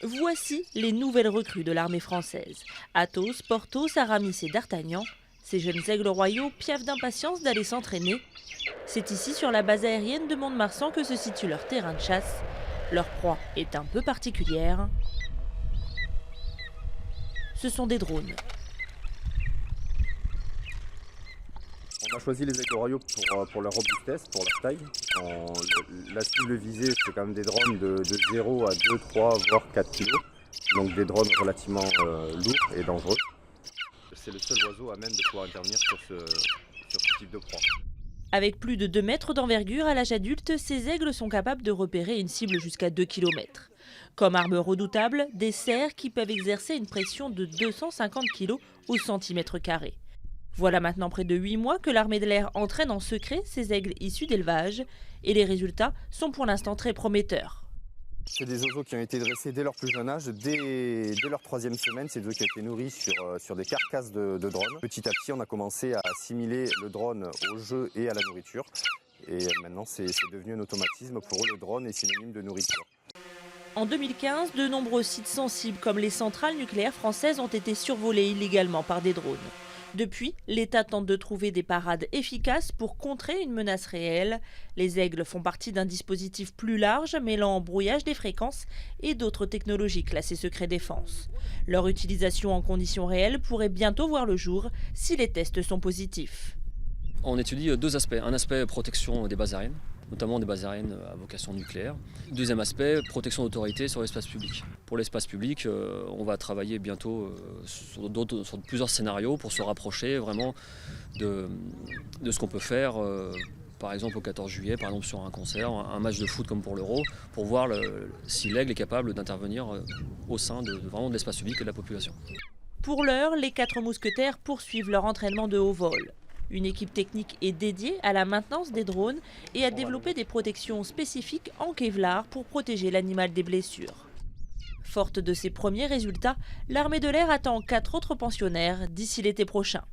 Voici les nouvelles recrues de l'armée française. Athos, Porthos, Aramis et D'Artagnan. Ces jeunes aigles royaux piaffent d'impatience d'aller s'entraîner. C'est ici, sur la base aérienne de Mont-de-Marsan, que se situe leur terrain de chasse. Leur proie est un peu particulière. Ce sont des drones. On a choisi les aigles royaux pour leur robustesse, pour leur taille. La cible visée, c'est quand même des drones de 0 à 2, 3, voire 4 kg. Donc des drones relativement lourds et dangereux. C'est le seul oiseau à même de pouvoir intervenir sur ce type de proie. Avec plus de 2 mètres d'envergure à l'âge adulte, ces aigles sont capables de repérer une cible jusqu'à 2 km. Comme arme redoutable, des cerfs qui peuvent exercer une pression de 250 kg au centimètre carré. Voilà maintenant près de 8 mois que l'armée de l'air entraîne en secret ces aigles issus d'élevage et les résultats sont pour l'instant très prometteurs. C'est des oiseaux qui ont été dressés dès leur plus jeune âge, dès leur 3e semaine. C'est des oiseaux qui ont été nourris sur des carcasses de drones. Petit à petit, on a commencé à assimiler le drone au jeu et à la nourriture. Et maintenant, c'est devenu un automatisme. Pour eux, le drone est synonyme de nourriture. En 2015, de nombreux sites sensibles comme les centrales nucléaires françaises ont été survolés illégalement par des drones. Depuis, l'État tente de trouver des parades efficaces pour contrer une menace réelle. Les aigles font partie d'un dispositif plus large mêlant brouillage des fréquences et d'autres technologies classées secret défense. Leur utilisation en conditions réelles pourrait bientôt voir le jour si les tests sont positifs. On étudie 2 aspects. Un aspect protection des bases aériennes, notamment des bases aériennes à vocation nucléaire. Deuxième aspect, protection d'autorité sur l'espace public. Pour l'espace public, on va travailler bientôt sur plusieurs scénarios pour se rapprocher vraiment de ce qu'on peut faire, par exemple au 14 juillet, par exemple sur un concert, un match de foot comme pour l'Euro, pour voir si l'aigle est capable d'intervenir au sein vraiment de l'espace public et de la population. Pour l'heure, les 4 mousquetaires poursuivent leur entraînement de haut vol. Une équipe technique est dédiée à la maintenance des drones et à développer des protections spécifiques en Kevlar pour protéger l'animal des blessures. Forte de ces premiers résultats, l'armée de l'air attend 4 autres pensionnaires d'ici l'été prochain.